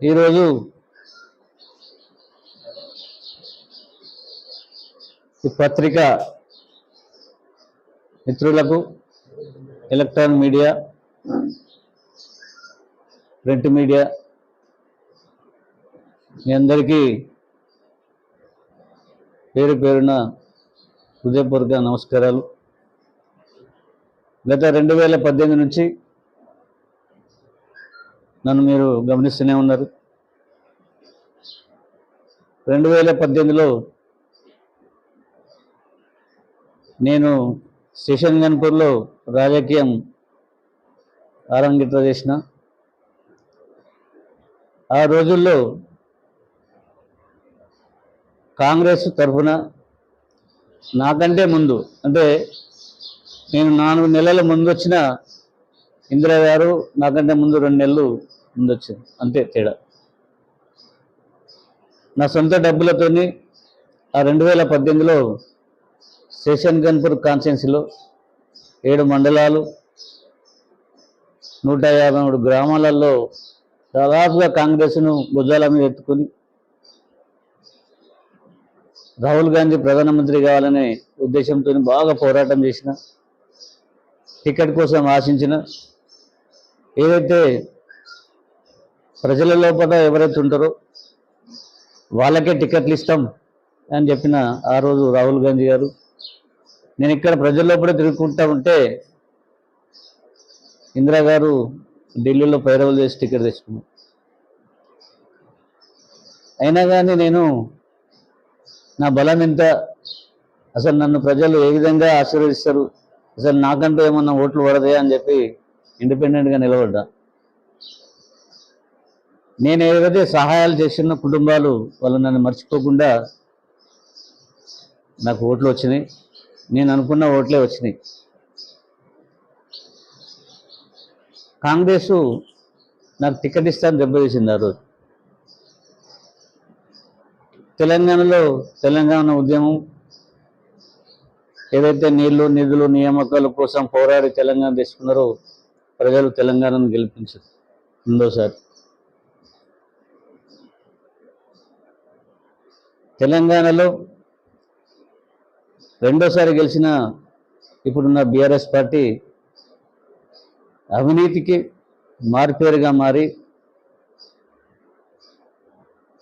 ఈరోజు ఈ పత్రిక మిత్రులకు, ఎలక్ట్రానిక్ మీడియా, ప్రింట్ మీడియా మీ అందరికీ పేరు పేరున హృదయపూర్వక నమస్కారాలు. గత 2018 నుంచి నన్ను మీరు గమనిస్తూనే ఉన్నారు. 2018లో నేను స్టేషన్ గన్పూర్లో రాజకీయం ఆరంగిట్ర చేసిన. ఆ రోజుల్లో కాంగ్రెస్ తరఫున నాకంటే ముందు, అంటే నేను 4 నెలల ముందు వచ్చిన ఇందిరా గారు నాకంటే ముందు 2 నెలలు ముందు వచ్చింది, అంతే తేడా. నా సొంత డబ్బులతోని ఆ 2018లో స్టేషన్ గన్పూర్ కాన్స్టిట్యున్సీలో 7 మండలాలు 153 గ్రామాలలో దాదాపుగా కాంగ్రెస్ను భుజాల మీద ఎత్తుకొని రాహుల్ గాంధీ ప్రధానమంత్రి కావాలనే ఉద్దేశంతో బాగా పోరాటం చేసిన, టికెట్ కోసం ఆశించిన, ఏదైతే ప్రజల లోపల ఎవరైతే ఉంటారో వాళ్ళకే టికెట్లు ఇస్తాం అని చెప్పిన ఆ రోజు రాహుల్ గాంధీ గారు, నేను ఇక్కడ ప్రజల లోపల తిరుగుకుంటా ఉంటే ఇందిరా గారు ఢిల్లీలో పైరవులు చేసి టికెట్ తెచ్చుకున్నాను. అయినా కానీ నేను నా బలం ఎంత, అసలు నన్ను ప్రజలు ఏ విధంగా ఆశీర్వదిస్తారు, అసలు నాకంటూ ఏమన్నా ఓట్లు పడతాయా అని చెప్పి ఇండిపెండెంట్గా నిలబడ్డా. నేను ఏదైతే సహాయాలు చేసిన కుటుంబాలు వాళ్ళు నన్ను మర్చిపోకుండా నాకు ఓట్లు వచ్చినాయి. నేను అనుకున్న ఓట్లే వచ్చినాయి. కాంగ్రెసు నాకు టికెట్ ఇస్తాను దెబ్బతీసింది ఆ రోజు. తెలంగాణలో తెలంగాణ ఉద్యమం ఏదైతే నీళ్లు, నిధులు, నియామకాల కోసం పోరాడి తెలంగాణ తెచ్చుకున్నారో ప్రజలు తెలంగాణను గెలిపించారు రెండోసారి. తెలంగాణలో రెండోసారి గెలిచిన ఇప్పుడున్న బీఆర్ఎస్ పార్టీ అవినీతికి మారుపేరుగా మారి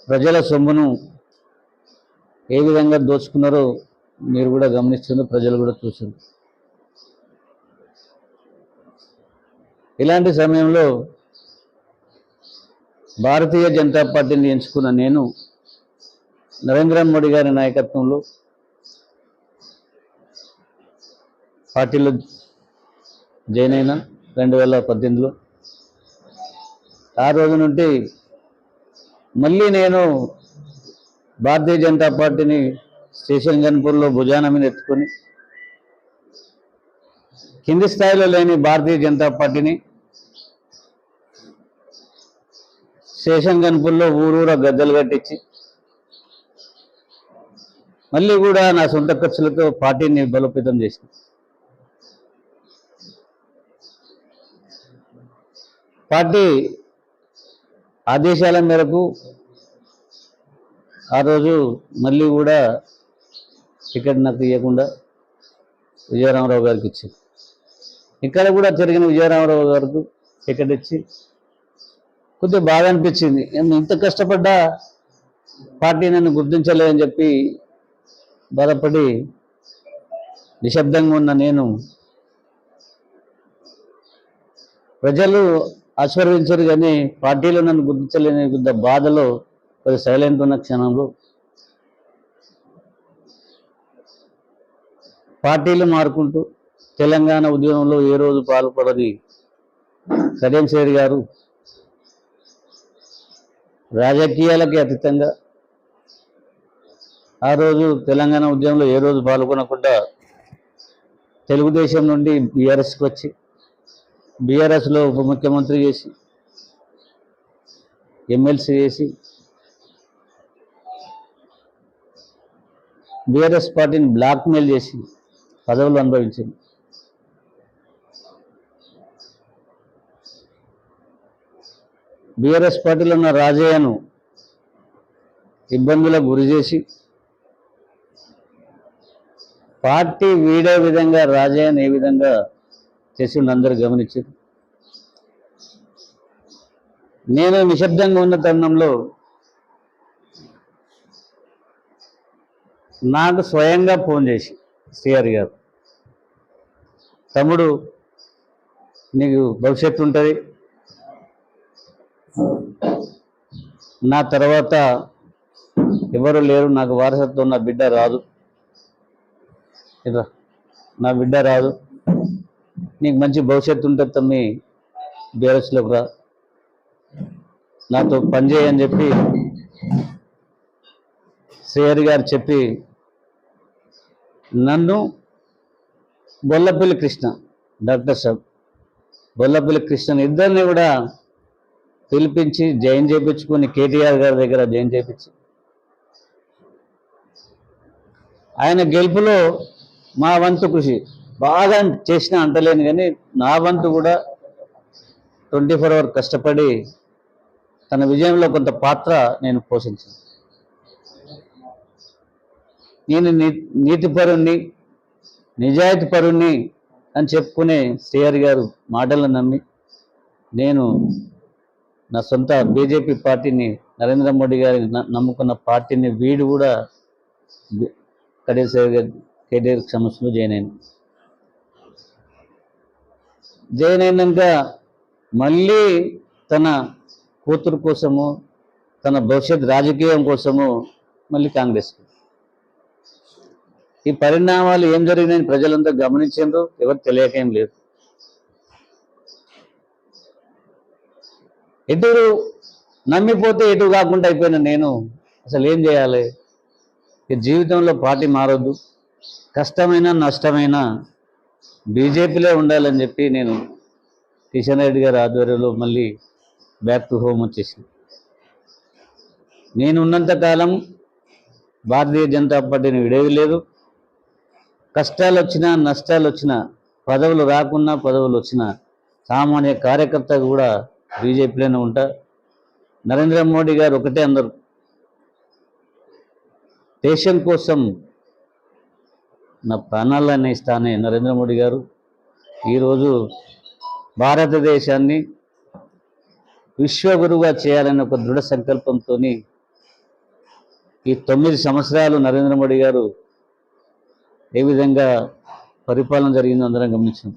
ప్రజల సొమ్మును ఏ విధంగా దోచుకున్నారో మీరు కూడా గమనిస్తున్నారు, ప్రజలు కూడా చూసారు. ఇలాంటి సమయంలో భారతీయ జనతా పార్టీని ఎంచుకున్న నేను నరేంద్ర మోడీ గారి నాయకత్వంలో పార్టీలో జాయిన్ అయినా 2018లో. ఆ రోజు నుండి మళ్ళీ నేను భారతీయ జనతా పార్టీని స్టేషన్ గన్పూర్లో భుజాన మీద ఎత్తుకొని కింది స్థాయిలో లేని భారతీయ జనతా పార్టీని స్టేషన్ గన్పూర్లో ఊరూరా గద్దెలు కట్టించి మళ్ళీ కూడా నా సొంత ఖర్చులతో పార్టీని బలోపేతం చేసిన. పార్టీ ఆదేశాల మేరకు ఆ రోజు మళ్ళీ కూడా టికెట్ నాకు ఇవ్వకుండా విజయరామరావు గారికి ఇచ్చింది. ఇక్కడ కూడా తిరిగిన విజయరామరావు గారికి టికెట్ ఇచ్చి కొద్దిగా బాధ అనిపించింది. ఇంత కష్టపడ్డా పార్టీ నన్ను గుర్తించలేదని చెప్పి బాధపడి నిశ్శబ్దంగా ఉన్న నేను, ప్రజలు ఆశీర్వదించారు కానీ పార్టీలో నన్ను గుర్తించలేని కొద్ద బాధలో కొద్ది సైలెంట్ ఉన్న క్షణంలో పార్టీలు మారుకుంటూ తెలంగాణ ఉద్యమంలో ఏ రోజు పాల్పడని కడియం శ్రీహరి గారు రాజకీయాలకి అతీతంగా ఆ రోజు తెలంగాణ ఉద్యమంలో ఏ రోజు పాల్గొనకుండా తెలుగుదేశం నుండి బీఆర్ఎస్కి వచ్చి బీఆర్ఎస్లో ఉప ముఖ్యమంత్రి చేసి ఎమ్మెల్సీ చేసి బీఆర్ఎస్ పార్టీని బ్లాక్మెయిల్ చేసి పదవులు అనుభవించింది. బీఆర్ఎస్ పార్టీలో ఉన్న రాజయ్యను ఇబ్బందులకు గురి చేసి పార్టీ వీడే విధంగా రాజయ్యను ఏ విధంగా చేసిండు అందరూ గమనించారు. నేను నిశ్శబ్దంగా ఉన్న తరుణంలో నాకు స్వయంగా ఫోన్ చేసి శ్రీహరి గారు, తమ్ముడు నీకు భవిష్యత్తు ఉంటుంది, నా తర్వాత ఎవరు లేరు, నాకు వారసత్వం నా బిడ్డ రాదు, ఇదా నా బిడ్డ రాదు, నీకు మంచి భవిష్యత్తు ఉంటుంది తమ్మి, బీఆర్ఎస్లోకి రా, నాతో పనిచేయని చెప్పి శ్రీహరి గారు చెప్పి నన్ను బొల్లపల్లి కృష్ణ, డాక్టర్ సాబ్ బొల్లపల్లి కృష్ణని ఇద్దరిని కూడా పిలిపించి జాయిన్ చేయించుకొని కేటీఆర్ గారి దగ్గర జాయిన్ చేయించి ఆయన గెలుపులో మా వంతు కృషి బాగా చేసిన అంటలేను, కానీ నా వంతు కూడా 24 hours కష్టపడి తన విజయంలో కొంత పాత్ర నేను పోషించాను. నేను నీతిపరుణ్ణి, నిజాయితీపరుణ్ణి అని చెప్పుకునే శ్రీహరి గారు మాటలను నమ్మి నేను నా సొంత బీజేపీ పార్టీని, నరేంద్ర మోడీ గారి నమ్ముకున్న పార్టీని వీడు కూడా కేటీఆర్ సమస్యలో జాయిన్ అయినాక మళ్ళీ తన కూతురు కోసము, తన భవిష్యత్ రాజకీయం కోసము మళ్ళీ కాంగ్రెస్. ఈ పరిణామాలు ఏం జరిగినాయని ప్రజలంతా గమనించారు, ఎవరు తెలియకేం లేదు. ఎటు నమ్మిపోతే ఎటు కాకుండా అయిపోయినా నేను అసలు ఏం చేయాలి? ఈ జీవితంలో పార్టీ మారొద్దు, కష్టమైన నష్టమైన బీజేపీలో ఉండాలని చెప్పి నేను కిషన్ రెడ్డి గారి ఆధ్వర్యంలో మళ్ళీ బ్యాక్ టు హోమ్ వచ్చేసింది. నేను ఉన్నంతకాలం భారతీయ జనతా పార్టీని విడేది లేదు. కష్టాలు వచ్చినా నష్టాలు వచ్చినా, పదవులు రాకున్నా పదవులు వచ్చినా సామాన్య కార్యకర్త కూడా బీజేపీలోనే ఉంటా. నరేంద్ర మోడీ గారు ఒకటే అందరు, దేశం కోసం నా ప్రాణాలన్నీ ఇస్తానే నరేంద్ర మోడీ గారు ఈరోజు భారతదేశాన్ని విశ్వగురువుగా చేయాలనే ఒక దృఢ సంకల్పంతో ఈ 9 సంవత్సరాలు నరేంద్ర మోడీ గారు ఏ విధంగా పరిపాలన జరిగిందో అందరం గమనించాం.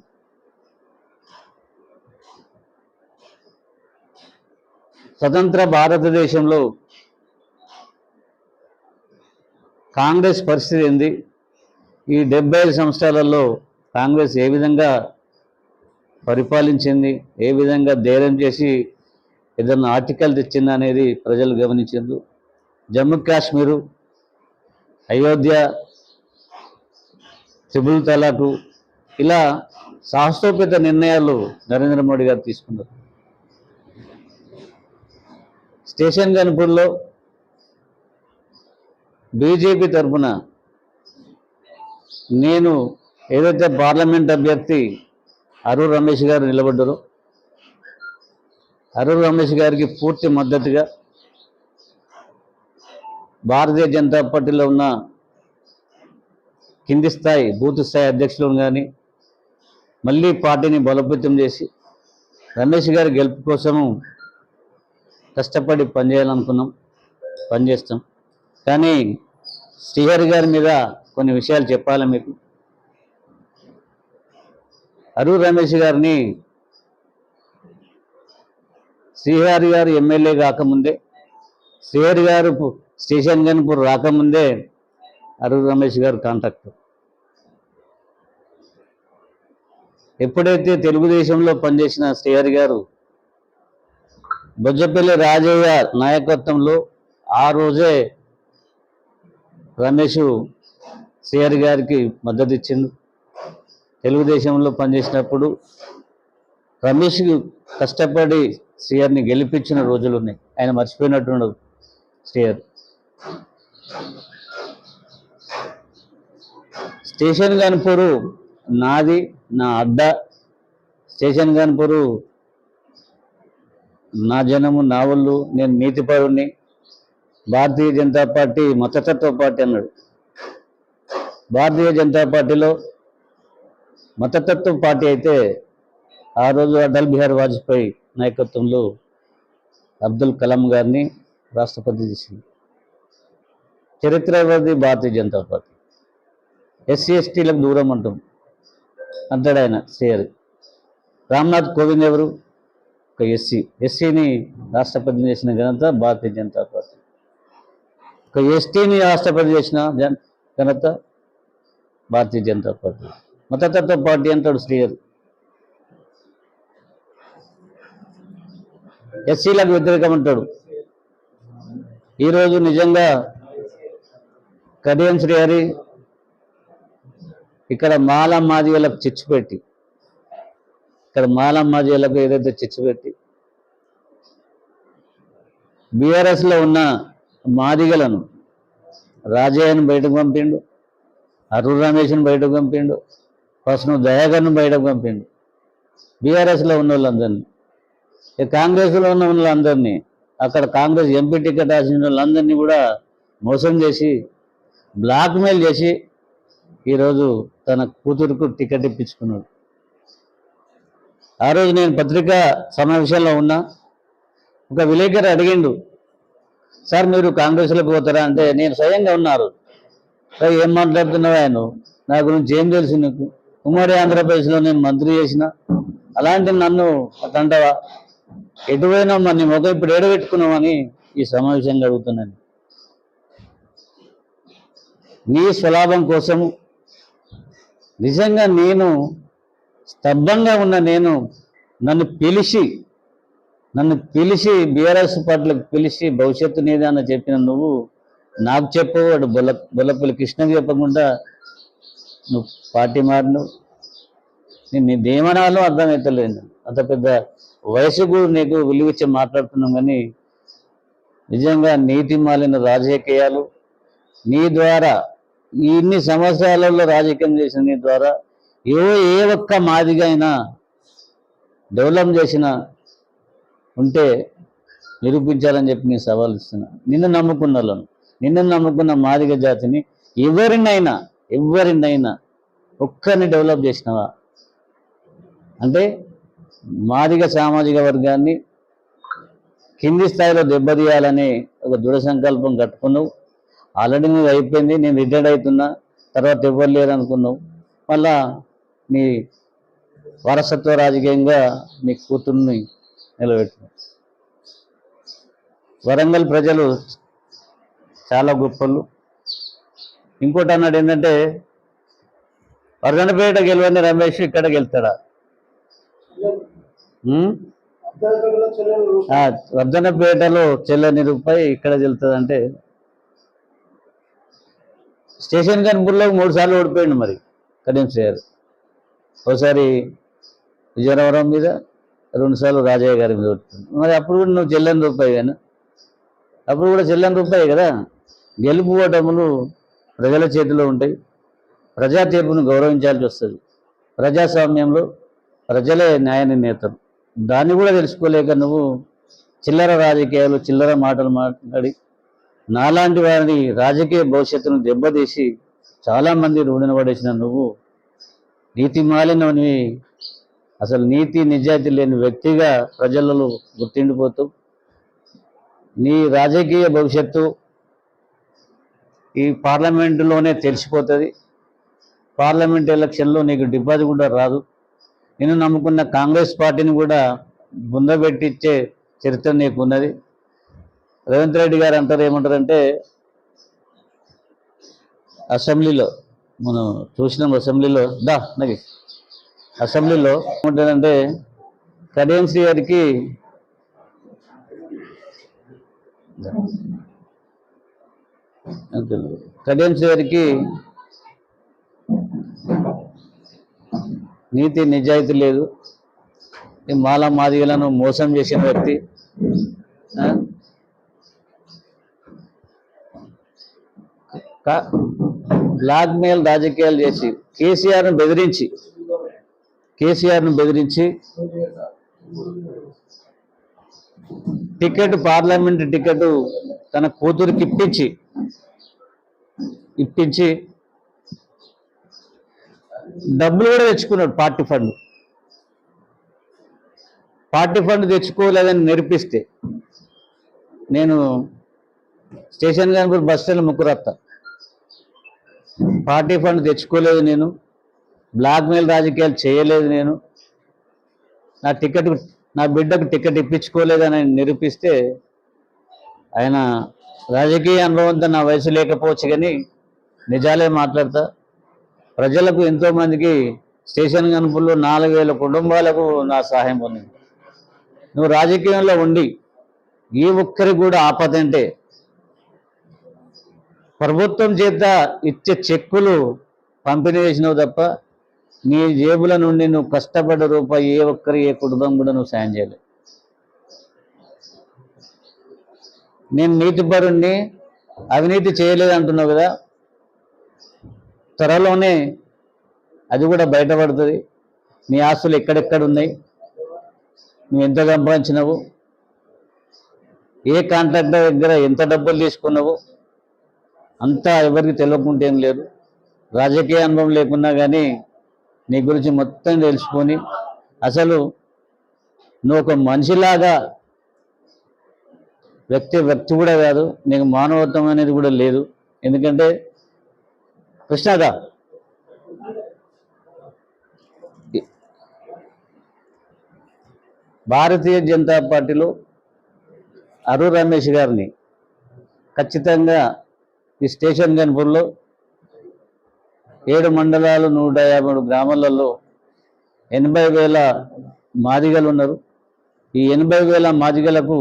స్వతంత్ర భారతదేశంలో కాంగ్రెస్ పరిస్థితి ఏంది, ఈ 75 సంవత్సరాలలో కాంగ్రెస్ ఏ విధంగా పరిపాలించింది, ఏ విధంగా ధైర్యం చేసి ఏదన్నా ఆర్టికల్ తెచ్చింది అనేది ప్రజలు గమనించారు. జమ్మూ కాశ్మీరు, అయోధ్య, ట్రిపుల్ తలాకు, ఇలా సాహసోపేత నిర్ణయాలు నరేంద్ర మోడీ గారు తీసుకున్నారు. స్టేషన్ గన్పూర్లో బీజేపీ తరఫున నేను ఏదైతే పార్లమెంట్ అభ్యర్థి అరూర్ రమేష్ గారు నిలబడ్డారో, అరూర్ రమేష్ గారికి పూర్తి మద్దతుగా భారతీయ జనతా పార్టీలో ఉన్న కింది స్థాయి బూత్ స్థాయి అధ్యక్షులను కానీ మళ్ళీ పార్టీని బలోపేతం చేసి రమేష్ గారి గెలుపు కోసము కష్టపడి పనిచేయాలనుకున్నాం, పనిచేస్తాం. కానీ శ్రీహరి గారి మీద కొన్ని విషయాలు చెప్పాలి మీకు. అరూర్ రమేష్ గారిని శ్రీహరి గారు ఎమ్మెల్యే కాకముందే, శ్రీహరి గారు స్టేషన్ గన్పూర్ రాకముందే అరూర్ రమేష్ గారు కాంటాక్ట్. ఎప్పుడైతే తెలుగుదేశంలో పనిచేసిన శ్రీహరి గారు బొజ్జపల్లి రాజయ్య నాయకత్వంలో ఆ రోజే రమేష్ శ్రీహరి గారికి మద్దతు ఇచ్చింది. తెలుగుదేశంలో పనిచేసినప్పుడు రమేష్ కష్టపడి శ్రీహరిని గెలిపించిన రోజులు ఉన్నాయి, ఆయన మర్చిపోయినట్టుండదు శ్రీహరి. స్టేషన్ గన్పూరు నాది, నా అడ్డా. స్టేషన్ గన్పూరు నా జనము నా వాళ్ళు, నేను నీతిపరుణ్ణి, భారతీయ జనతా పార్టీ మతతత్వ పార్టీ అన్నాడు. భారతీయ జనతా పార్టీలో మతతత్వ పార్టీ అయితే ఆ రోజు అటల్ బిహారీ వాజ్పేయి నాయకత్వంలో అబ్దుల్ కలాం గారిని రాష్ట్రపతి చేసింది. చరిత్రవాది భారతీయ జనతా పార్టీ. ఎస్సీ ఎస్టీలకు దూరం అంటాడు ఆయన శ్రీహరి. రామ్నాథ్ కోవింద్ ఎవరు? ఒక ఎస్సీని రాష్ట్రపతి చేసిన ఘనత భారతీయ జనతా పార్టీ. ఒక ఎస్టీని రాష్ట్రపతి చేసిన ఘనత భారతీయ జనతా పార్టీ. మతతత్వ పార్టీ అంటాడు శ్రీహరి. ఎస్సీలకు వ్యతిరేకం అంటాడు. ఈరోజు నిజంగా కడియం శ్రీహరి ఇక్కడ మాదిగలకు చిచ్చు పెట్టి, మాదిగలకు ఏదైతే చిచ్చు పెట్టి బీఆర్ఎస్లో ఉన్న మాదిగలను రాజయ్యను బయటకు పంపిండు, అరుణ్ రమేష్ను బయటకు పంపిండు, ఫస్ట్ను దయాకర్ను బయటకు పంపిండు. బీఆర్ఎస్లో ఉన్న వాళ్ళందరినీ, కాంగ్రెస్లో ఉన్న వాళ్ళందరినీ, అక్కడ కాంగ్రెస్ ఎంపీ టికెట్ రాసిన వాళ్ళందరినీ కూడా మోసం చేసి బ్లాక్మెయిల్ చేసి ఈరోజు తన కూతురుకు టికెట్ ఇప్పించుకున్నాడు. ఆ రోజు నేను పత్రికా సమావేశంలో ఉన్నా. ఒక విలేకరు అడిగిండు, సార్ మీరు కాంగ్రెస్లోకి పోతారా అంటే నేను స్వయంగా ఉన్నారు. ఏం మాట్లాడుతున్నావా ఆయన, నా గురించి ఏం తెలుసు నీకు? ఉమ్మడి ఆంధ్రప్రదేశ్లో నేను మంత్రి చేసిన, అలాంటి నన్ను అటంటావా? ఎటువైనా మరి నీ మొదలు ఇప్పుడు ఏడబెట్టుకున్నామని ఈ సమావేశంగా అడుగుతున్నాను. నీ స్వలాభం కోసము నిజంగా నేను స్తబ్దంగా ఉన్న నన్ను పిలిచి బీఆర్ఎస్ పార్టీలకు పిలిచి భవిష్యత్తు నీదని చెప్పిన నువ్వు నాకు చెప్పవు, వాడు బొల్లపల్లి కృష్ణకి చెప్పకుండా నువ్వు పార్టీ మారినవు. నీదేమనాలో అర్థమవుతలేదు. అంత పెద్ద వయసుకు నీకు విలువిచ్చి మాట్లాడుతున్నాం. కానీ నిజంగా నీతి మాలిన రాజకీయాలు నీ ద్వారా ఇన్ని సంవత్సరాలలో రాజకీయం చేసిన నీ ద్వారా ఏ ఒక్క మాదిగా అయినా డెవలప్ చేసిన ఉంటే నిరూపించాలని చెప్పి నేను సవాల్ ఇస్తున్నా. నిన్ను నమ్ముకున్న మాదిగ జాతిని ఎవరినైనా ఒక్కరిని డెవలప్ చేసినవా అంటే మాదిగ సామాజిక వర్గాన్ని కింది స్థాయిలో దెబ్బతీయాలని ఒక దృఢ సంకల్పం కట్టుకున్నావు. ఆల్రెడీ నువ్వు అయిపోయింది, నేను రిటైర్డ్ అవుతున్నా, తర్వాత ఎవరు లేరు అనుకున్నావు. మళ్ళా నీ వారసత్వ రాజకీయంగా నీ కూతుర్ని నిలబెట్టినావు. వరంగల్ ప్రజలు చాలా గొప్పలు. ఇంకోటి అన్నాడు ఏంటంటే, వర్ధనపేట గెలవని రమేష్ ఇక్కడ గెలుతాడా? వర్ధనపేటలో చెల్లని రూపాయి ఇక్కడ గెలుతుందంటే, స్టేషన్ కనుపూర్లో 3 సార్లు ఓడిపోయిండు మరి కడియం శ్రీహరి. ఒకసారి విజయనగరం మీద, 2 సార్లు రాజయ్య గారి మీద ఓడిపోయింది. మరి అప్పుడు కూడా నువ్వు చెల్లని రూపాయి కదా. గెలుపు ఓటములు ప్రజల చేతిలో ఉంటాయి. ప్రజా తీర్పును గౌరవించాల్సి వస్తుంది. ప్రజాస్వామ్యంలో ప్రజలే న్యాయ నిర్ణేతలు. దాన్ని కూడా తెలుసుకోలేక నువ్వు చిల్లర రాజకీయాలు, చిల్లర మాటలు మాట్లాడి నాలాంటి వారిని రాజకీయ భవిష్యత్తును దెబ్బతీసి చాలామంది రుణిన పడేసిన నువ్వు నీతి మాలినవి, అసలు నీతి నిజాయితీ లేని వ్యక్తిగా ప్రజలలో గుర్తిండిపోతూ నీ రాజకీయ భవిష్యత్తు ఈ పార్లమెంటులోనే తెలిసిపోతుంది. పార్లమెంట్ ఎలక్షన్లో నీకు డిపాజిట్ కూడా రాదు. నేను నమ్ముకున్న కాంగ్రెస్ పార్టీని కూడా బుందబెట్టించే చరిత్ర నీకు ఉన్నది. రేవంత్ రెడ్డి గారు ఏమంటారంటే అసెంబ్లీలో మనం చూసినాం, అసెంబ్లీలో ఏమంటారంటే కడియం శ్రీహరికి నీతి నిజాయితీ లేదు, మాదిగలను మోసం చేసిన వ్యక్తి, బ్లాక్మెయిల్ రాజకీయాలు చేసి కేసీఆర్ను బెదిరించి టికెట్ పార్లమెంట్ టికెట్ తన కూతురికి ఇప్పించి డబ్బులు కూడా తెచ్చుకున్నాడు. పార్టీ ఫండ్ తెచ్చుకోలేదని నిరూపిస్తే నేను స్టేషన్ గన్పూర్ బస్ స్టాండ్ ముక్కురత్తా. పార్టీ ఫండ్ తెచ్చుకోలేదు, నేను బ్లాక్మెయిల్ రాజకీయాలు చేయలేదు, నేను నా బిడ్డకు టికెట్ ఇప్పించుకోలేదని నిరూపిస్తే ఆయన రాజకీయ అనుభవంతో నా వయసు లేకపోవచ్చు కానీ నిజాలే మాట్లాడతా. ప్రజలకు ఎంతోమందికి స్టేషన్ గన్పూర్లో 4000 కుటుంబాలకు నా సహాయం పొందింది. నువ్వు రాజకీయంలో ఉండి ఏ ఒక్కరికి కూడా ఆపదంటే ప్రభుత్వం చేత ఇచ్చే చెక్కులు పంపిణీ చేసినావు తప్ప నీ జేబుల నుండి నువ్వు కష్టపడ్డ రూపాయి ఏ కుటుంబం కూడా నువ్వు సాయం చేయలేదు. నేను నీతిపరుణ్ణి, అవినీతి చేయలేదు అంటున్నావు కదా, త్వరలోనే అది కూడా బయటపడుతుంది. నీ ఆస్తులు ఎక్కడెక్కడ ఉన్నాయి, నువ్వు ఎంత సంపాదించినావు, ఏ కాంట్రాక్టర్ దగ్గర ఎంత డబ్బులు తీసుకున్నావు, అంతా ఎవరికి తెలియకుంటే ఏం లేదు. రాజకీయ అనుభవం లేకున్నా కానీ నీ గురించి మొత్తం తెలుసుకొని అసలు నువ్వు ఒక మనిషిలాగా వ్యక్తి కూడా కాదు, నీకు మానవత్వం అనేది కూడా లేదు. ఎందుకంటే కృష్ణగా భారతీయ జనతా పార్టీలో అరూర్ రమేష్ గారిని ఖచ్చితంగా ఈ స్టేషన్ గన్పూర్లో 7 మండలాలు 153 గ్రామాలలో 80,000 మాదిగలు ఉన్నారు. ఈ 80,000 మాదిగలకు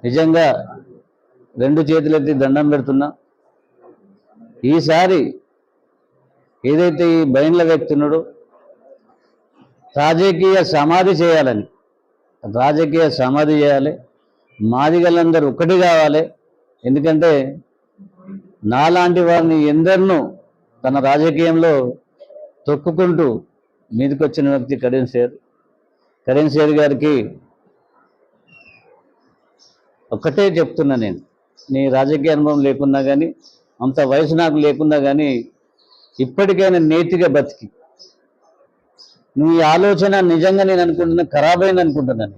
నిజంగా 2 చేతులెత్తి దండం పెడుతున్నా. ఈసారి ఏదైతే ఈ బైండ్ల వ్యక్తి ఉన్నాడో రాజకీయ సమాధి చేయాలి. మాదిగలందరూ ఒక్కటి కావాలి. ఎందుకంటే నాలాంటి వారిని ఎందరినో తన రాజకీయంలో తొక్కుకుంటూ మీదకొచ్చిన వ్యక్తి కరీం షేర్ గారికి ఒక్కటే చెప్తున్నా, నేను నీ రాజకీయ అనుభవం లేకున్నా కానీ, అంత వయసు నాకు లేకున్నా కానీ, ఇప్పటికైనా నేతిగా బతికి నువ్వు ఈ ఆలోచన నిజంగా నేను అనుకుంటున్నా ఖరాబ్ అయింది అనుకుంటున్నాను.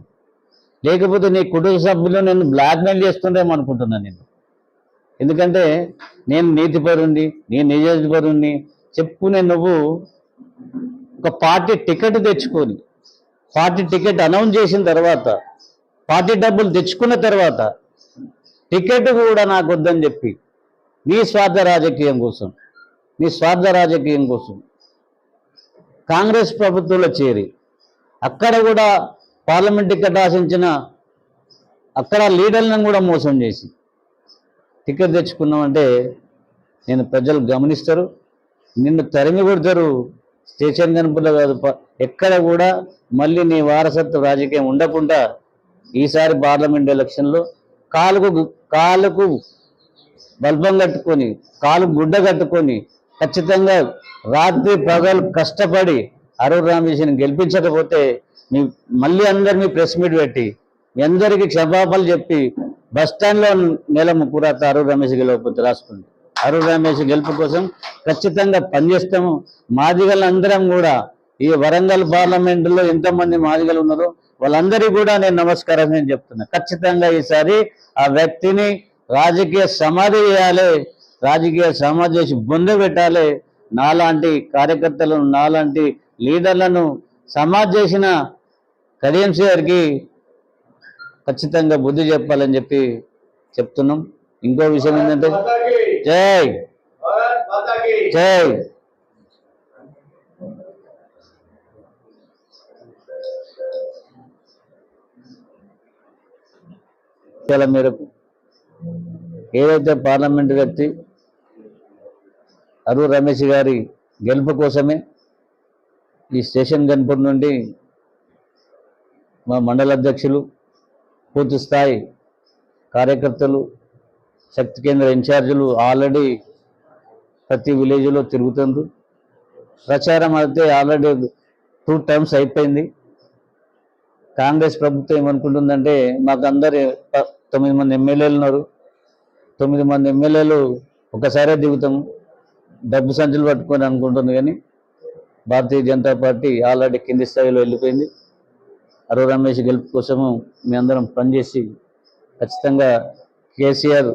లేకపోతే నీ కుటుంబ సభ్యులు నేను బ్లాక్మెయిల్ చేస్తుండేమో అనుకుంటున్నాను నేను. ఎందుకంటే నేను నీతిపరుణ్ణి, నేను నిజాయితీపరుణ్ణి చెప్పుకునే నువ్వు ఒక పార్టీ టికెట్ తెచ్చుకొని, పార్టీ టికెట్ అనౌన్స్ చేసిన తర్వాత, పార్టీ డబ్బులు తెచ్చుకున్న తర్వాత టికెట్ కూడా నాకు వద్దని చెప్పి నీ స్వార్థ రాజకీయం కోసం కాంగ్రెస్ ప్రభుత్వంలో చేరి అక్కడ కూడా పార్లమెంట్ టికెట్ ఆశించిన అక్కడ లీడర్లను కూడా మోసం చేసి టికెట్ తెచ్చుకున్నామంటే నేను ప్రజలు గమనిస్తారు, నిన్ను తరిమి కొడతారు. స్టేషన్ గన్పూర్లో కాదు, ఎక్కడ కూడా మళ్ళీ నీ వారసత్వ రాజకీయం ఉండకుండా ఈసారి పార్లమెంట్ ఎలక్షన్లో కాలుకు బల్బం కట్టుకొని, కాలు గుడ్డ కట్టుకొని ఖచ్చితంగా రాత్రి పగలు కష్టపడి అరూర్ రమేష్ని గెలిపించకపోతే మళ్ళీ అందరినీ ప్రెస్ మీట్ పెట్టి మీ అందరికీ క్షమాపణలు చెప్పి బస్టాండ్లో ముక్కురాత అరూర్ రమేష్ గెలవకపోతే రాసుకుంది. అరూర్ రమేష్ గెలుపు కోసం ఖచ్చితంగా పనిచేస్తాము. మాదిగలందరం కూడా ఈ వరంగల్ పార్లమెంటులో ఎంతమంది మాదిగలు ఉన్నారో వాళ్ళందరికీ కూడా నేను నమస్కారం నేను చెప్తున్నా. ఖచ్చితంగా ఈసారి ఆ వ్యక్తిని రాజకీయ సమాధి చేసి బొంద పెట్టాలి. నాలాంటి కార్యకర్తలను, నాలాంటి లీడర్లను సమాధి చేసిన కరీం షేర్కి ఖచ్చితంగా బుద్ధి చెప్పాలని చెప్పి చెప్తున్నాం. ఇంకో విషయం ఏంటంటే జై మేరకు ఏదైతే పార్లమెంటు వ్యక్తి అరూర్ రమేష్ గారి గెలుపు కోసమే ఈ స్టేషన్ గన్పూర్ నుండి మా మండల అధ్యక్షులు, పూర్తి స్థాయి కార్యకర్తలు, శక్తి కేంద్ర ఇన్ఛార్జీలు ఆల్రెడీ ప్రతి విలేజ్లో తిరుగుతుంది. ప్రచారం అయితే ఆల్రెడీ 2 టైమ్స్ అయిపోయింది. కాంగ్రెస్ ప్రభుత్వం ఏమనుకుంటుందంటే మాకు అందరు 9 మంది ఎమ్మెల్యేలు ఉన్నారు, 9 మంది ఎమ్మెల్యేలు ఒకసారే దిగుతాము డబ్బు సంచులు పట్టుకొని అనుకుంటుంది. కానీ భారతీయ జనతా పార్టీ ఆల్రెడీ కింది స్థాయిలో వెళ్ళిపోయింది. అరవ రమేష్ గెలుపు కోసము మీ అందరం పనిచేసి ఖచ్చితంగా కేసీఆర్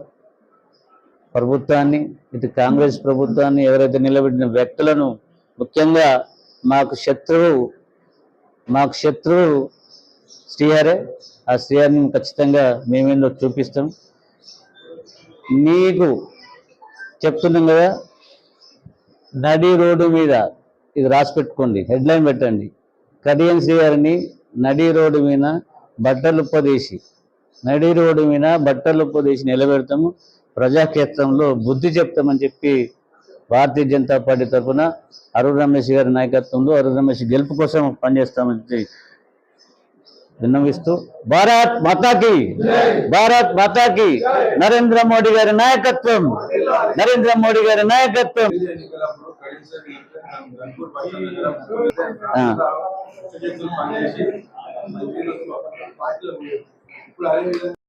ప్రభుత్వాన్ని, ఇటు కాంగ్రెస్ ప్రభుత్వాన్ని, ఎవరైతే నిలబెట్టిన వ్యక్తులను, ముఖ్యంగా మాకు శత్రువు శ్రీహరే, ఆ శ్రీహరిని ఖచ్చితంగా మేమేందో చూపిస్తాం. నీకు చెప్తున్నాం కదా, నడి రోడ్డు మీద ఇది రాసి పెట్టుకోండి, హెడ్లైన్ పెట్టండి, కడియం శ్రీహరిని నడి రోడ్డు మీద బట్టలు పొదేసి నిలబెడతాము, ప్రజాక్షేత్రంలో బుద్ధి చెప్తామని చెప్పి భారతీయ జనతా పార్టీ తరఫున అరుణ్ రమేష్ గారి నాయకత్వంలో అరుణ్ రమేష్ గెలుపు కోసం పనిచేస్తామని విన్నవిస్తూ భారత్ మాతాకి నరేంద్ర మోడీ గారి నాయకత్వం.